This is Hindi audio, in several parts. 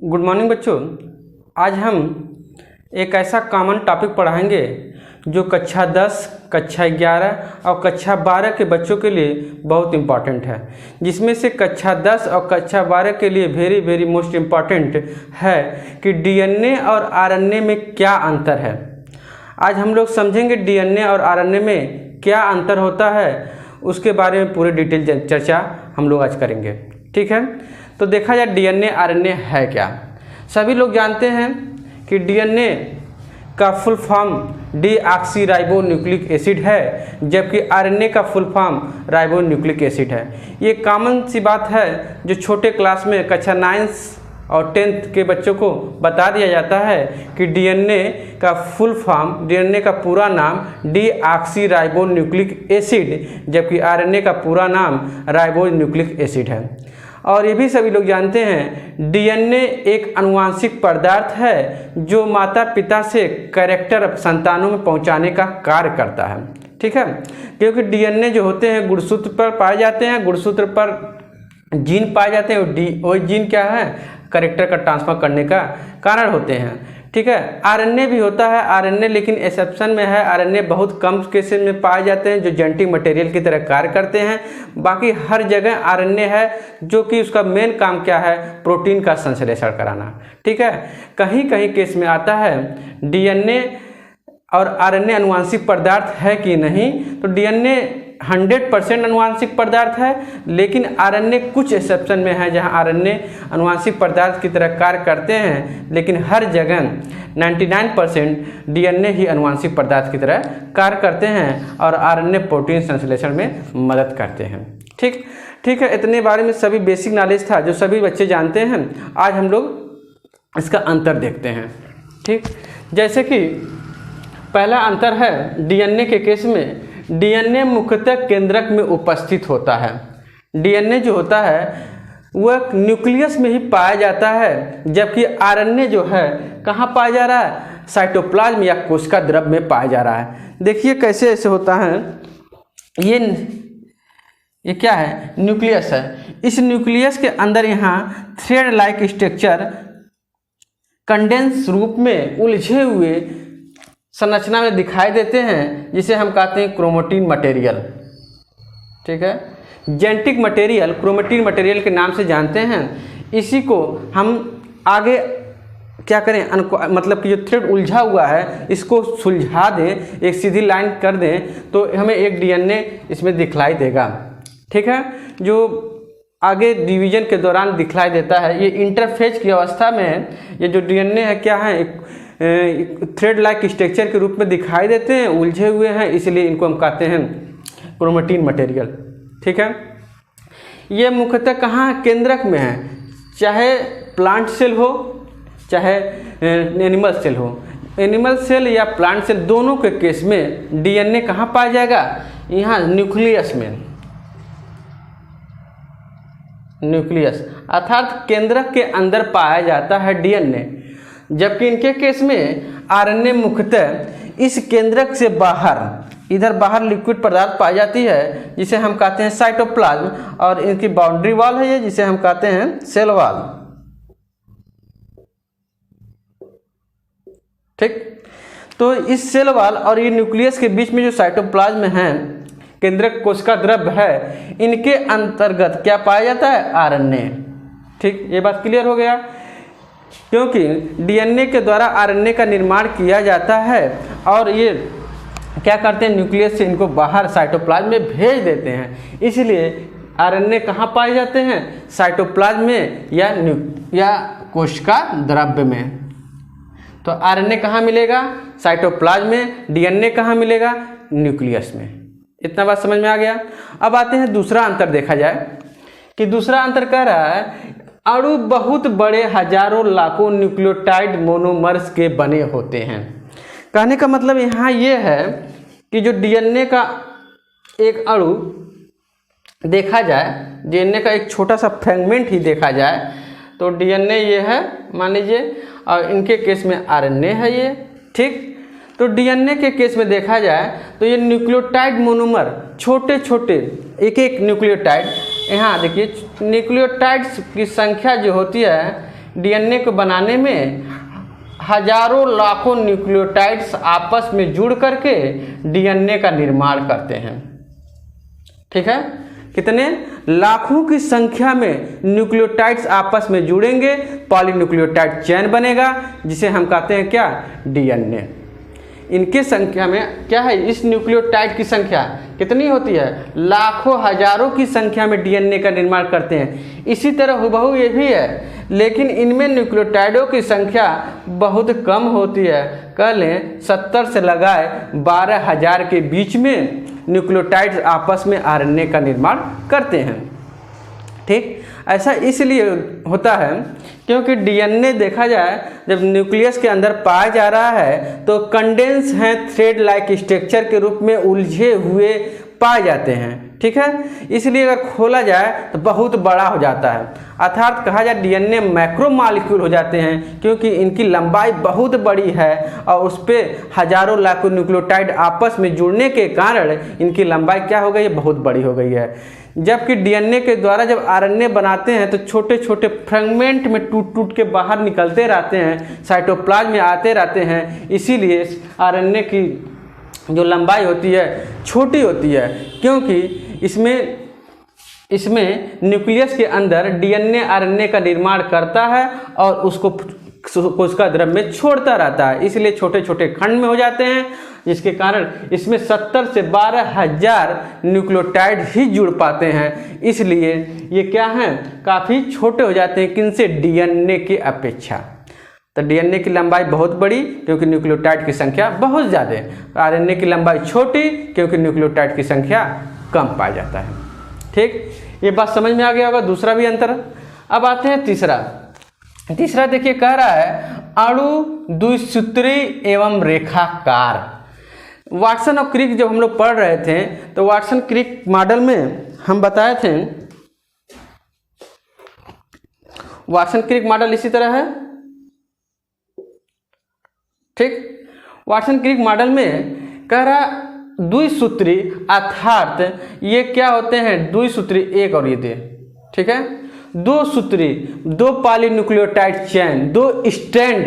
गुड मॉर्निंग बच्चों। आज हम एक ऐसा कॉमन टॉपिक पढ़ाएंगे जो कक्षा 10, कक्षा 11 और कक्षा 12 के बच्चों के लिए बहुत इम्पॉर्टेंट है, जिसमें से कक्षा 10 और कक्षा 12 के लिए वेरी मोस्ट इम्पॉर्टेंट है कि डीएनए और आरएनए में क्या अंतर है। आज हम लोग समझेंगे डीएनए और आरएनए में क्या अंतर होता है, उसके बारे में पूरी डिटेल चर्चा हम लोग आज करेंगे। ठीक है, तो देखा जाए डीएनए आरएनए है क्या। सभी लोग जानते हैं कि डीएनए का full form deoxy nucleic acid है, जबकि आरएनए का फुल फॉर्म न्यूक्लिक एसिड है। ये कॉमन सी बात है जो छोटे क्लास में कक्षा 9 और 10th के बच्चों को बता दिया जाता है कि डीएनए का फुल फॉर्म, डीएनए का पूरा नाम डीऑक्सी न्यूक्लिक एसिड, जबकि आरएनए का पूरा नाम न्यूक्लिक एसिड है। और ये भी सभी लोग जानते हैं डीएनए एक आनुवांशिक पदार्थ है जो माता पिता से कैरेक्टर संतानों में पहुंचाने का कार्य करता है। ठीक है, क्योंकि डीएनए जो होते हैं गुणसूत्र पर पाए जाते हैं, गुणसूत्र पर जीन पाए जाते हैं, और जीन क्या है, कैरेक्टर का ट्रांसफर करने का कारण होते हैं। ठीक है, आरएनए भी होता है, आरएनए लेकिन एक्सेप्शन में है। आरएनए बहुत कम केसेस में पाए जाते हैं जो जेनेटिक मटेरियल की तरह कार्य करते हैं। बाकी हर जगह आरएनए है जो कि उसका मेन काम क्या है, प्रोटीन का संश्लेषण कराना। ठीक है, कहीं कहीं केस में आता है डीएनए और आरएनए आनुवांशिक पदार्थ है कि नहीं, तो डीएनए 100% आनुवांशिक पदार्थ है, लेकिन आरएनए कुछ एक्सेप्शन में है जहां आरएनए आनुवांशिक पदार्थ की तरह कार्य करते हैं, लेकिन हर जगह 99% डीएनए ही आनुवांशिक पदार्थ की तरह कार्य करते हैं और आरएनए प्रोटीन संश्लेषण में मदद करते हैं। ठीक है, इतने बारे में सभी बेसिक नॉलेज था जो सभी बच्चे जानते हैं। आज हम लोग इसका अंतर देखते हैं। ठीक, जैसे कि पहला अंतर है डीएनए के केस में, डीएनए मुख्यतः केंद्रक में उपस्थित होता है। डीएनए जो होता है वह न्यूक्लियस में ही पाया जाता है, जबकि आरएनए जो है कहाँ पाया जा रहा है, साइटोप्लाज्म या कोशिका द्रव्य में पाया जा रहा है। देखिए कैसे ऐसे होता है। ये क्या है, न्यूक्लियस है। इस न्यूक्लियस के अंदर यहाँ थ्रेड लाइक स्ट्रक्चर कंडेंस रूप में उलझे हुए संरचना में दिखाई देते हैं, जिसे हम कहते हैं क्रोमेटिन मटेरियल। ठीक है, जेनेटिक मटेरियल क्रोमेटिन मटेरियल के नाम से जानते हैं। इसी को हम आगे क्या करें, मतलब कि जो थ्रेड उलझा हुआ है इसको सुलझा दें, एक सीधी लाइन कर दें, तो हमें एक डीएनए इसमें दिखलाई देगा। ठीक है, जो आगे डिवीजन के दौरान दिखलाई देता है। ये इंटरफेज की अवस्था में ये जो डीएनए है क्या है, एक थ्रेड लाइक स्ट्रक्चर के रूप में दिखाई देते हैं, उलझे हुए हैं, इसलिए इनको हम कहते हैं क्रोमेटिन मटेरियल। ठीक है, ये मुख्यतः कहाँ, केंद्रक में है, चाहे प्लांट सेल हो चाहे एनिमल सेल हो। एनिमल सेल या प्लांट सेल दोनों के केस में डीएनए कहाँ पाया जाएगा, यहाँ न्यूक्लियस में, न्यूक्लियस अर्थात केंद्रक के अंदर पाया जाता है डीएनए, जबकि इनके केस में आरएनए मुख्यतः इस केंद्रक से बाहर, इधर बाहर लिक्विड पदार्थ पाई जाती है जिसे हम कहते हैं साइटोप्लाज्म, और इनकी बाउंड्री वॉल है ये, जिसे हम कहते हैं सेल वॉल। ठीक, तो इस सेल वॉल और ये न्यूक्लियस के बीच में जो साइटोप्लाज्म है, केंद्रक कोशिका द्रव्य है, इनके अंतर्गत क्या पाया जाता है, आरएनए। ठीक, ये बात क्लियर हो गया, क्योंकि डीएनए के द्वारा आरएनए का निर्माण किया जाता है और ये क्या करते हैं, न्यूक्लियस से इनको बाहर साइटोप्लाज्म में भेज देते हैं। इसलिए आरएनए कहाँ पाए जाते हैं, साइटोप्लाज्म में या कोशिका द्रव्य में। तो आरएनए कहाँ मिलेगा, साइटोप्लाज्म में, डीएनए कहाँ मिलेगा, न्यूक्लियस में। इतना बात समझ में आ गया। अब आते हैं दूसरा अंतर देखा जाए कि दूसरा अंतर कह रहा है अणु बहुत बड़े हजारों लाखों न्यूक्लियोटाइड मोनोमर्स के बने होते हैं। कहने का मतलब यहाँ ये है कि जो डीएनए का एक अणु देखा जाए, डीएनए का एक छोटा सा फ्रेगमेंट ही देखा जाए, तो डीएनए ये है मान लीजिए, और इनके केस में आरएनए है ये। ठीक, तो डीएनए के केस में देखा जाए तो ये न्यूक्लियोटाइड मोनोमर छोटे छोटे एक एक न्यूक्लियोटाइड, यहाँ देखिए न्यूक्लियोटाइड्स की संख्या जो होती है डीएनए को बनाने में हजारों लाखों न्यूक्लियोटाइड्स आपस में जुड़ करके डीएनए का निर्माण करते हैं। ठीक है, कितने लाखों की संख्या में न्यूक्लियोटाइड्स आपस में जुड़ेंगे, पॉलीन्यूक्लियोटाइड चेन बनेगा, जिसे हम कहते हैं क्या, डीएनए। इनके संख्या में क्या है, इस न्यूक्लियोटाइड की संख्या कितनी होती है, लाखों हजारों की संख्या में डीएनए का निर्माण करते हैं। इसी तरह हुबहू ये भी है, लेकिन इनमें न्यूक्लियोटाइडों की संख्या बहुत कम होती है। कह लें 70 से लगाए 12,000 के बीच में न्यूक्लियोटाइड्स आपस में आरएनए का निर्माण करते हैं। ठीक, ऐसा इसलिए होता है क्योंकि डीएनए देखा जाए जब न्यूक्लियस के अंदर पाया जा रहा है तो कंडेंस हैं, थ्रेड लाइक स्ट्रक्चर के रूप में उलझे हुए पाए जाते हैं। ठीक है, इसलिए अगर खोला जाए तो बहुत बड़ा हो जाता है, अर्थात कहा जाए डीएनए मैक्रो मॉलिक्यूल हो जाते हैं, क्योंकि इनकी लंबाई बहुत बड़ी है और उस पर हजारों लाखों न्यूक्लियोटाइड आपस में जुड़ने के कारण इनकी लंबाई क्या हो गई है, बहुत बड़ी हो गई है। जबकि डीएनए के द्वारा जब आरएनए बनाते हैं तो छोटे छोटे फ्रेगमेंट में टूट टूट के बाहर निकलते रहते हैं, साइटोप्लाज्म में आते रहते हैं, इसीलिए आरएनए की जो लंबाई होती है छोटी होती है, क्योंकि इसमें न्यूक्लियस के अंदर डीएनए आरएनए का निर्माण करता है और उसको कोशिका द्रव्य में छोड़ता रहता है, इसलिए छोटे छोटे खंड में हो जाते हैं, जिसके कारण इसमें 70 से 12,000 न्यूक्लियोटाइड ही जुड़ पाते हैं। इसलिए ये क्या हैं, काफ़ी छोटे हो जाते हैं, किनसे, डीएनए की अपेक्षा। तो डीएनए की लंबाई बहुत बड़ी क्योंकि न्यूक्लियोटाइड की संख्या बहुत ज़्यादा है, आरएनए की लंबाई छोटी क्योंकि न्यूक्लियोटाइड की संख्या कम पाया जाता है। ठीक, ये बात समझ में आ गया होगा। दूसरा भी अंतर। अब आते हैं तीसरा देखिए, कह रहा है अणु द्विसूत्री एवं रेखाकार। वाटसन और क्रिक जब हम लोग पढ़ रहे थे तो वाटसन क्रिक मॉडल में हम बताए थे, वाटसन क्रिक मॉडल इसी तरह है। ठीक, वाटसन क्रिक मॉडल में कह रहा द्विसूत्री, अर्थात ये क्या होते हैं, द्विसूत्री एक और ये दे, ठीक है, दो सूत्री, दो पॉलीन्यूक्लियोटाइड चेन, दो स्ट्रैंड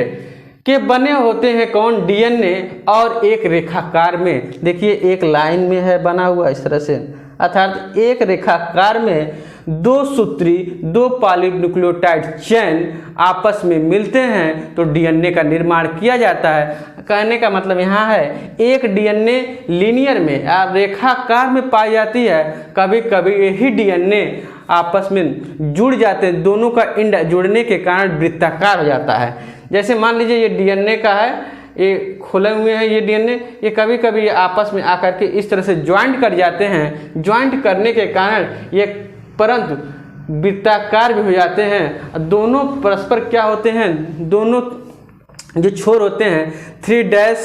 के बने होते हैं कौन, डीएनए, और एक रेखाकार में, देखिए एक लाइन में है बना हुआ इस तरह से, अर्थात एक रेखाकार में दो सूत्री, दो पॉलीन्यूक्लियोटाइड चेन आपस में मिलते हैं तो डीएनए का निर्माण किया जाता है। कहने का मतलब यहाँ है एक डीएनए लीनियर में या रेखाकार में पाई जाती है, कभी कभी यही डीएनए आपस में जुड़ जाते हैं, दोनों का एंड जुड़ने के कारण वृत्ताकार हो जाता है। जैसे मान लीजिए ये डीएनए का है, ये खुले हुए हैं, ये डीएनए, ये कभी कभी आपस में आकर के इस तरह से ज्वाइंट कर जाते हैं, ज्वाइंट करने के कारण ये परंतु वृत्ताकार भी हो जाते हैं। दोनों परस्पर क्या होते हैं, दोनों जो छोर होते हैं 3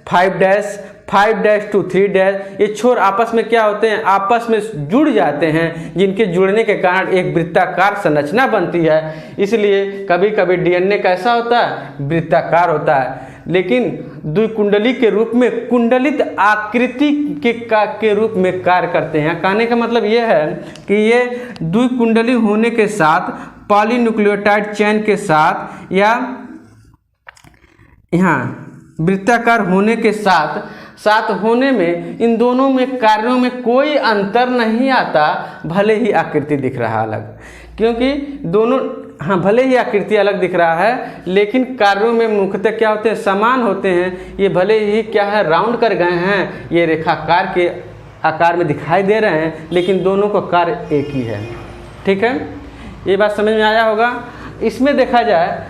5 5 to 3 ये छोर आपस में क्या होते हैं, आपस में जुड़ जाते हैं, जिनके जुड़ने के कारण एक वृत्ताकार संरचना बनती है। इसलिए कभी कभी डीएनए कैसा होता है, वृत्ताकार होता है, लेकिन द्विकुंडली के रूप में कुंडलित आकृति के रूप में कार्य करते हैं। कहने का मतलब ये है कि ये द्विकुंडली होने के साथ, पॉलीन्यूक्लियोटाइड चेन के साथ या यहाँ वृत्ताकार होने के साथ होने में इन दोनों में कार्यों में कोई अंतर नहीं आता, भले ही आकृति दिख रहा है अलग, क्योंकि दोनों, हाँ भले ही आकृति अलग दिख रहा है लेकिन कार्यों में मुख्यतः क्या होते हैं, समान होते हैं। ये भले ही क्या है, राउंड कर गए हैं, ये रेखाकार के आकार में दिखाई दे रहे हैं, लेकिन दोनों का कार्य एक ही है। ठीक है, ये बात समझ में आया होगा। इसमें देखा जाए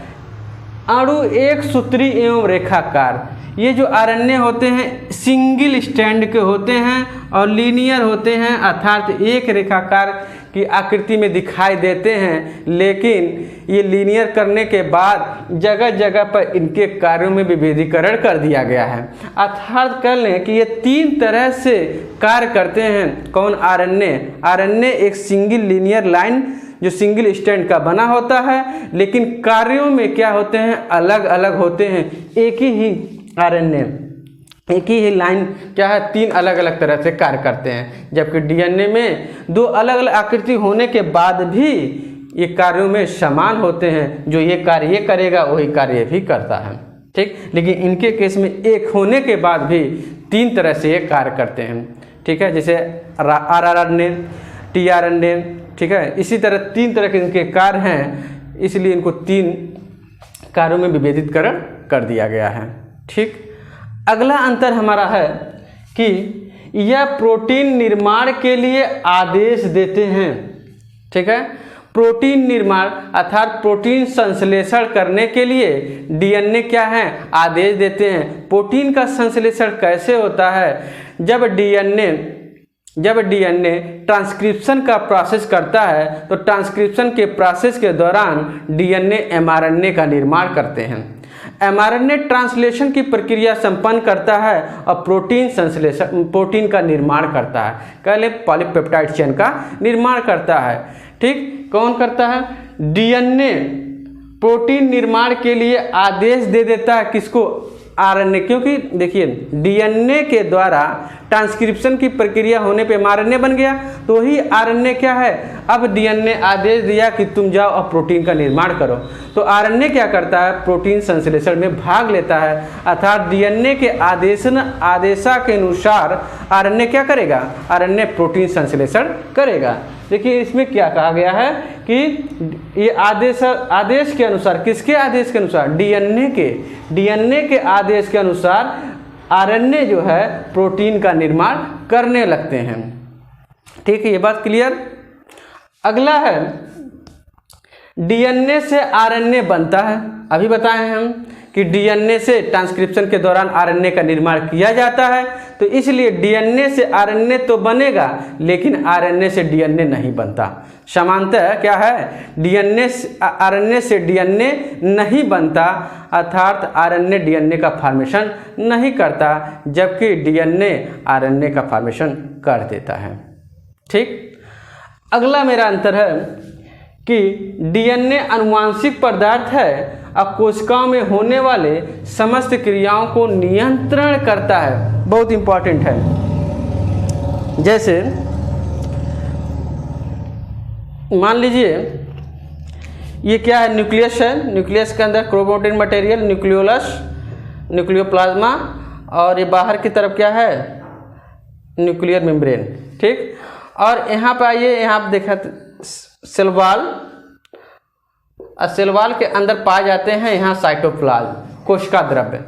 अणु एक सूत्री एवं रेखाकार, ये जो आरएनए होते हैं सिंगल स्ट्रैंड के होते हैं और लीनियर होते हैं, अर्थात एक रेखाकार की आकृति में दिखाई देते हैं, लेकिन ये लीनियर करने के बाद जगह जगह पर इनके कार्यों में विभेदीकरण कर दिया गया है। अर्थात कर लें कि ये 3 तरह से कार्य करते हैं। कौन, आरएनए एक सिंगल लीनियर लाइन जो सिंगल स्ट्रैंड का बना होता है, लेकिन कार्यों में क्या होते हैं, अलग अलग होते हैं। एक ही आरएनए, एक ही लाइन क्या है, 3 अलग अलग तरह से कार्य करते हैं, जबकि डीएनए में 2 अलग अलग आकृति होने के बाद भी ये कार्यों में समान होते हैं, जो ये कार्य ये करेगा वही कार्य ये भी करता है, ठीक। लेकिन इनके केस में एक होने के बाद भी 3 तरह से ये कार्य करते हैं, ठीक है। जैसे RRNA, tRNA, ठीक है। इसी तरह 3 तरह के इनके कार्य हैं, इसलिए इनको 3 कार्यों में विभेदित कर दिया गया है, ठीक। अगला अंतर हमारा है कि यह प्रोटीन निर्माण के लिए आदेश देते हैं, ठीक है। प्रोटीन निर्माण अर्थात प्रोटीन संश्लेषण करने के लिए DNA क्या है, आदेश देते हैं। प्रोटीन का संश्लेषण कैसे होता है? जब DNA ट्रांसक्रिप्शन का प्रोसेस करता है तो ट्रांसक्रिप्शन के प्रोसेस के दौरान DNA mRNA का निर्माण करते हैं। mRNA ट्रांसलेशन की प्रक्रिया संपन्न करता है और प्रोटीन का निर्माण करता है, पहले पॉलीपेप्टाइड चेन का निर्माण करता है, ठीक। कौन करता है? DNA प्रोटीन निर्माण के लिए आदेश दे देता है, किसको? RNA, क्योंकि देखिए DNA के द्वारा ट्रांसक्रिप्शन की प्रक्रिया होने पे mRNA बन गया, तो ही RNA क्या है, अब DNA आदेश दिया कि तुम जाओ और प्रोटीन का निर्माण करो, तो RNA क्या करता है, प्रोटीन संश्लेषण में भाग लेता है। अर्थात DNA के आदेशा के अनुसार RNA क्या करेगा, RNA प्रोटीन संश्लेषण करेगा। देखिए इसमें क्या कहा गया है कि ये आदेश के अनुसार, किसके आदेश के अनुसार? DNA के आदेश के अनुसार RNA जो है प्रोटीन का निर्माण करने लगते हैं, ठीक है। ये बात क्लियर। अगला है DNA से RNA बनता है। अभी बताए हम कि DNA से ट्रांसक्रिप्शन के दौरान RNA का निर्माण किया जाता है, तो इसलिए DNA से RNA तो बनेगा लेकिन RNA से DNA नहीं बनता। समानतः क्या है, RNA से DNA नहीं बनता, अर्थात RNA DNA का फॉर्मेशन नहीं करता, जबकि DNA RNA का फॉर्मेशन कर देता है, ठीक। अगला मेरा अंतर है कि DNA आनुवांशिक पदार्थ है और कोशिकाओं में होने वाले समस्त क्रियाओं को नियंत्रण करता है, बहुत इंपॉर्टेंट है। जैसे मान लीजिए ये क्या है, न्यूक्लियस है, न्यूक्लियस के अंदर क्रोमैटिन मटेरियल, न्यूक्लियोलस, न्यूक्लियोप्लाज्मा, और ये बाहर की तरफ क्या है, न्यूक्लियर मेम्ब्रेन, ठीक। और यहाँ पर आइए, यहाँ आप देखा सेल वॉल, और सेल वॉल के अंदर पाए जाते हैं यहाँ साइटोप्लाज्म, कोशिका द्रव्य,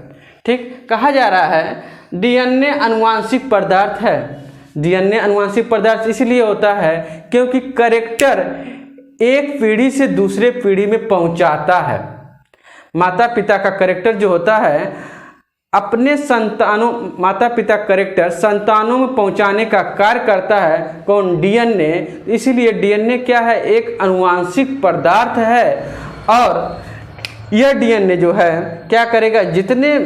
ठीक। कहा जा रहा है DNA आनुवांशिक पदार्थ है। DNA आनुवांशिक पदार्थ इसलिए होता है क्योंकि कैरेक्टर एक पीढ़ी से दूसरे पीढ़ी में पहुंचाता है। माता पिता का कैरेक्टर जो होता है अपने संतानों, माता पिता कैरेक्टर संतानों में पहुंचाने का कार्य करता है, कौन? DNA। इसीलिए DNA क्या है, एक आनुवांशिक पदार्थ है, और यह DNA जो है क्या करेगा, जितने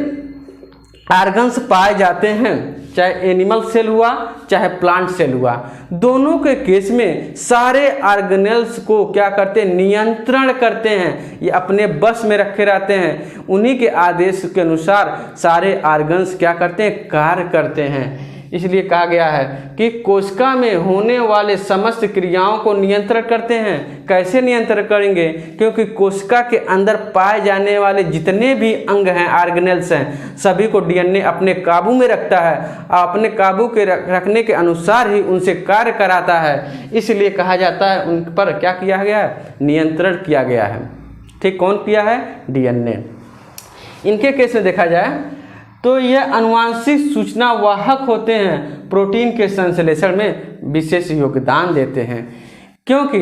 ऑर्गन्स पाए जाते हैं, चाहे एनिमल सेल हुआ चाहे प्लांट सेल हुआ, दोनों के केस में सारे ऑर्गेनेल्स को क्या करते हैं, नियंत्रण करते हैं, ये अपने बस में रखे रहते हैं। उन्हीं के आदेश के अनुसार सारे ऑर्गन्स क्या करते हैं, कार्य करते हैं। इसलिए कहा गया है कि कोशिका में होने वाले समस्त क्रियाओं को नियंत्रण करते हैं। कैसे नियंत्रण करेंगे? क्योंकि कोशिका के अंदर पाए जाने वाले जितने भी अंग हैं, ऑर्गेनेल्स हैं, सभी को DNA अपने काबू में रखता है और अपने काबू के रखने के अनुसार ही उनसे कार्य कराता है। इसलिए कहा जाता है उन पर क्या किया गया है, नियंत्रण किया गया है, ठीक। कौन किया है? DNA। इनके केस में देखा जाए तो यह आनुवांशिक सूचना वाहक होते हैं, प्रोटीन के संश्लेषण में विशेष योगदान देते हैं। क्योंकि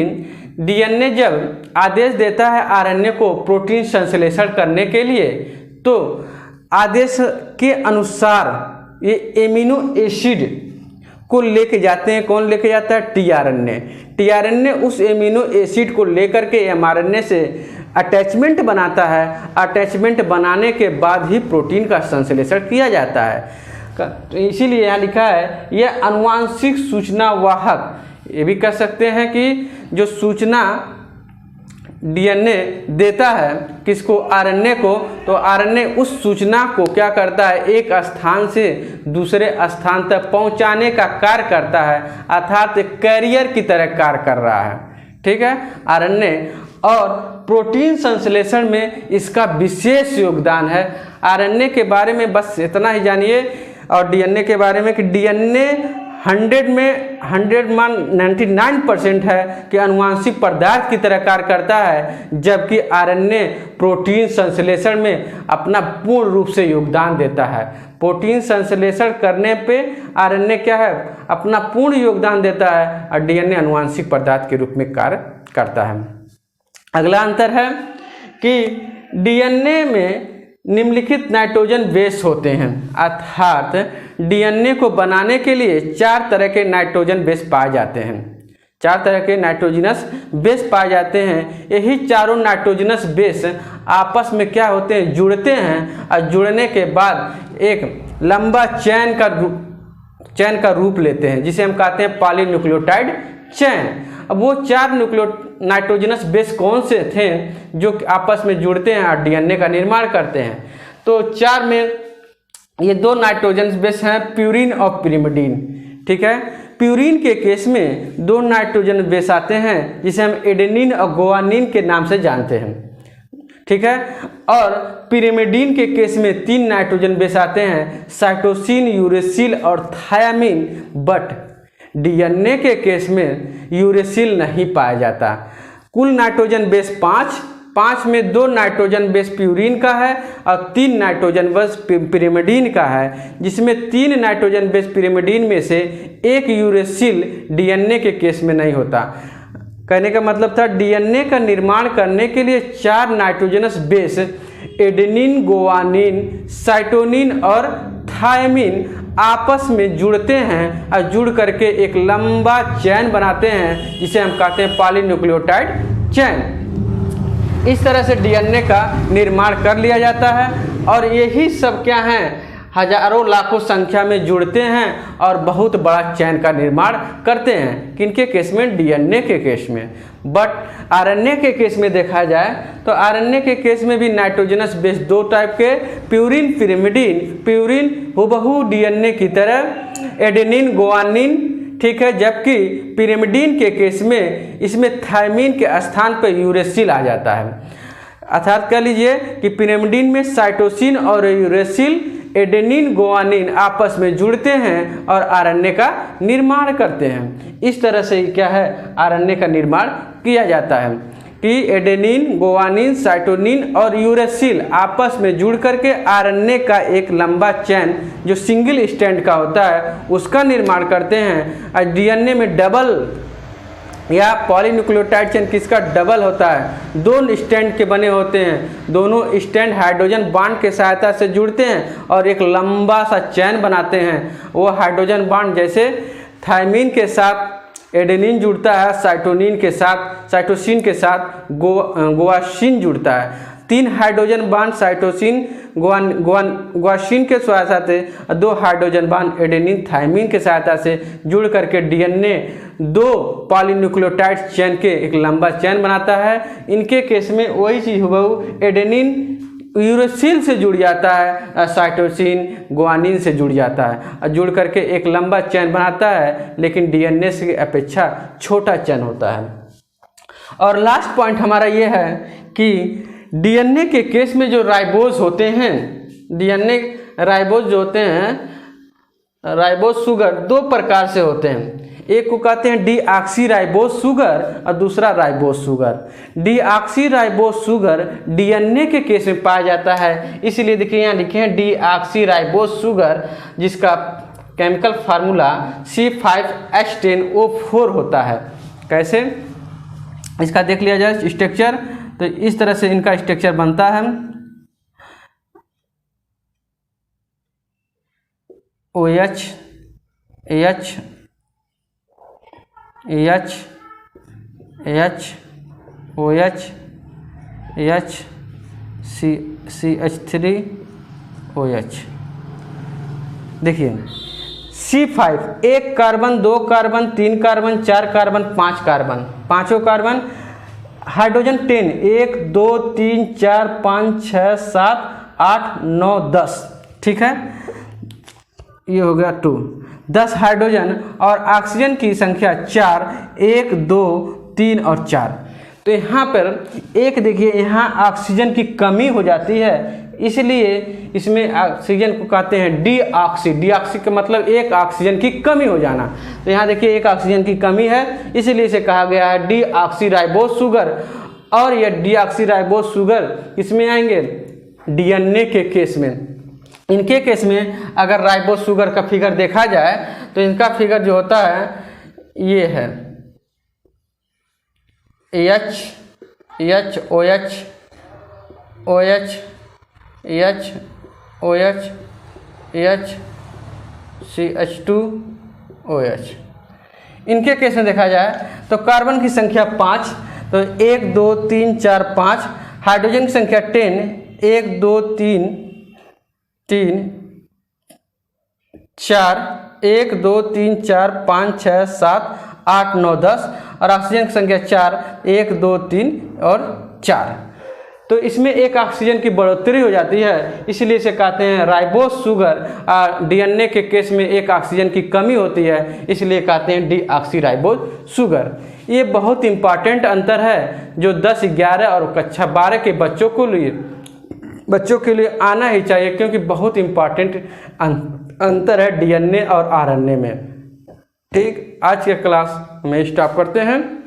DNA जब आदेश देता है RNA को प्रोटीन संश्लेषण करने के लिए, तो आदेश के अनुसार ये एमिनो एसिड को लेके जाते हैं। कौन लेके जाता है? tRNA उस एमिनो एसिड को लेकर के mRNA से अटैचमेंट बनाता है। अटैचमेंट बनाने के बाद ही प्रोटीन का संश्लेषण किया जाता है। तो इसीलिए यहाँ लिखा है यह आनुवांशिक सूचना वाहक, ये भी कह सकते हैं कि जो सूचना DNA देता है किसको? RNA को, तो RNA उस सूचना को क्या करता है, एक स्थान से दूसरे स्थान तक पहुंचाने का कार्य करता है, अर्थात एक कैरियर की तरह कार्य कर रहा है, ठीक है, आरएनए। और प्रोटीन संश्लेषण में इसका विशेष योगदान है। आरएनए के बारे में बस इतना ही जानिए, और डीएनए के बारे में कि डीएनए 100 में 99% है कि अनुवांशिक पदार्थ की तरह कार्य करता है, जबकि आरएनए प्रोटीन संश्लेषण में अपना पूर्ण रूप से योगदान देता है। प्रोटीन संश्लेषण करने पे आरएनए क्या है, अपना पूर्ण योगदान देता है, और डीएनए अनुवांशिक पदार्थ के रूप में कार्य करता है। अगला अंतर है कि डीएनए में निम्नलिखित नाइट्रोजन बेस होते हैं, अर्थात डीएनए को बनाने के लिए 4 तरह के नाइट्रोजन बेस पाए जाते हैं। 4 तरह के नाइट्रोजनस बेस पाए जाते हैं। यही चारों नाइट्रोजनस बेस आपस में क्या होते हैं, जुड़ते हैं, और जुड़ने के बाद एक लंबा चैन का रूप लेते हैं, जिसे हम कहते हैं पॉलीन्यूक्लियोटाइड चैन। अब वो 4 नाइट्रोजनस बेस कौन से थे जो आपस में जुड़ते हैं और डीएनए का निर्माण करते हैं? तो 4 में ये 2 नाइट्रोजन बेस हैं, प्यूरिन और पिरिमिडीन। ठीक है, प्यूरिन के केस में 2 नाइट्रोजन बेस आते हैं, जिसे हम एडेनिन और गुआनिन के नाम से जानते हैं। ठीक है, और पिरिमिडीन के केस में 3 नाइट्रोजन बेस आते हैं, साइटोसिन, यूरेसिल और थायामीन। बट डीएनए के केस में यूरेसिल नहीं पाया जाता। कुल नाइट्रोजन बेस 5 में 2 नाइट्रोजन बेस प्यूरिन का है और 3 नाइट्रोजन बेस पिरिमिडीन का है, जिसमें 3 नाइट्रोजन बेस पिरिमिडीन में से 1 यूरेसिल डीएनए के केस में नहीं होता। कहने का मतलब था डीएनए का निर्माण करने के लिए 4 नाइट्रोजनस बेस एडेनिन, गुआनिन, साइटोनिन और थायमिन आपस में जुड़ते हैं और जुड़ करके एक लंबा चैन बनाते हैं, जिसे हम कहते हैं पॉलीन्यूक्लियोटाइड चैन। इस तरह से डीएनए का निर्माण कर लिया जाता है, और यही सब क्या हैं, हजारों लाखों संख्या में जुड़ते हैं और बहुत बड़ा चैन का निर्माण करते हैं। किनके केस में? डीएनए के केस में। बट आरएनए के केस में देखा जाए तो आरएनए के केस में भी नाइट्रोजनस बेस 2 टाइप के, प्यूरिन, पिरिमिडीन। प्यूरिन हुबहू डीएनए की तरह, एडेनिन, गुआनिन, ठीक है, जबकि पिरिमिडीन के केस में इसमें थायमीन के स्थान पर यूरेसिल आ जाता है। अर्थात कह लीजिए कि पिरिमिडीन में साइटोसिन और यूरेसिल, एडेनिन, गुआनिन आपस में जुड़ते हैं और आरएनए का निर्माण करते हैं। इस तरह से क्या है, आरएनए का निर्माण किया जाता है कि एडेनिन, गुआनिन, साइटोनिन और यूरेसिल आपस में जुड़ करके आरएनए का एक लंबा चैन जो सिंगल स्ट्रैंड का होता है उसका निर्माण करते हैं। और डीएनए में डबल या पॉलीन्यूक्लियोटाइड चेन किसका डबल होता है, 2 स्ट्रैंड के बने होते हैं। दोनों स्ट्रैंड हाइड्रोजन बॉन्ड के सहायता से जुड़ते हैं और एक लंबा सा चैन बनाते हैं। वो हाइड्रोजन बॉन्ड जैसे थायमीन के साथ एडेनिन जुड़ता है, साइटोनिन के साथ, साइटोसिन के साथ गुआनिन जुड़ता है। 3 हाइड्रोजन बॉन्ड साइटोसिन गुआनिन के सहायता से, 2 हाइड्रोजन बॉन्ड एडेनिन थायमीन के सहायता से जुड़ करके डीएनए 2 पॉलीन्यूक्लियोटाइड चैन के एक लंबा चैन बनाता है। इनके केस में वही चीज़ हुबहू एडेनिन यूरेसिल से जुड़ जाता है, साइटोसिन गुआनिन से जुड़ जाता है और जुड़ करके एक लंबा चैन बनाता है, लेकिन डीएनए से अपेक्षा छोटा चैन होता है। और लास्ट पॉइंट हमारा ये है कि डीएनए के केस में जो राइबोज होते हैं, डीएनए राइबोज जो होते हैं, राइबोज शुगर 2 प्रकार से होते हैं। एक को कहते हैं डीऑक्सीराइबोज शुगर और दूसरा ribose sugar. Deoxyribose sugar DNA के केस में पाया जाता है, इसलिए देखिए यहाँ लिखे हैं डीऑक्सीराइबोज शुगर, जिसका केमिकल फार्मूला C5H10O4 होता है। कैसे, इसका देख लिया जाए स्ट्रक्चर, तो इस तरह से इनका स्ट्रक्चर बनता है। OH H H H OH H CH3 OH। देखिए C5 1 carbon, 2 carbon, 3 carbon, 4 carbon, 5 carbon, पांचों कार्बन, हाइड्रोजन 10 1 2 3 4 5 6 7 8 9 10, ठीक है, ये हो गया 2 10 हाइड्रोजन और ऑक्सीजन की संख्या 4 1 2 3 और 4। तो यहाँ पर एक देखिए, यहाँ ऑक्सीजन की कमी हो जाती है, इसलिए इसमें ऑक्सीजन को कहते हैं डीऑक्सी। डीऑक्सी का मतलब एक ऑक्सीजन की कमी हो जाना। तो यहाँ देखिए एक ऑक्सीजन की कमी है, इसलिए इसे कहा गया है डीऑक्सी राइबोज शुगर। और यह डीऑक्सी राइबोज शुगर इसमें आएंगे डीएनए के केस में। इनके केस में अगर राइबोज शुगर का फिगर देखा जाए तो इनका फिगर जो होता है ये है H OH OH H OH H CH2 OH। इनके केस में देखा जाए तो कार्बन की संख्या 5, तो 1 2 3 4 5। हाइड्रोजन की संख्या 10, 1 2 3 3 4, 1 2 3 4 5 6 7 8 9 10। और ऑक्सीजन की संख्या 4, 1 2 3 और 4। तो इसमें एक ऑक्सीजन की बढ़ोतरी हो जाती है, इसलिए इसे कहते हैं राइबोज शुगर। डीएनए के केस में एक ऑक्सीजन की कमी होती है, इसलिए कहते हैं डीऑक्सी राइबोज शुगर। ये बहुत इंपॉर्टेंट अंतर है जो 10, 11 और कक्षा 12 के बच्चों के लिए आना ही चाहिए, क्योंकि बहुत इंपॉर्टेंट अंतर है डीएनए और आरएनए में। ठीक, आज के क्लास में स्टॉप करते हैं।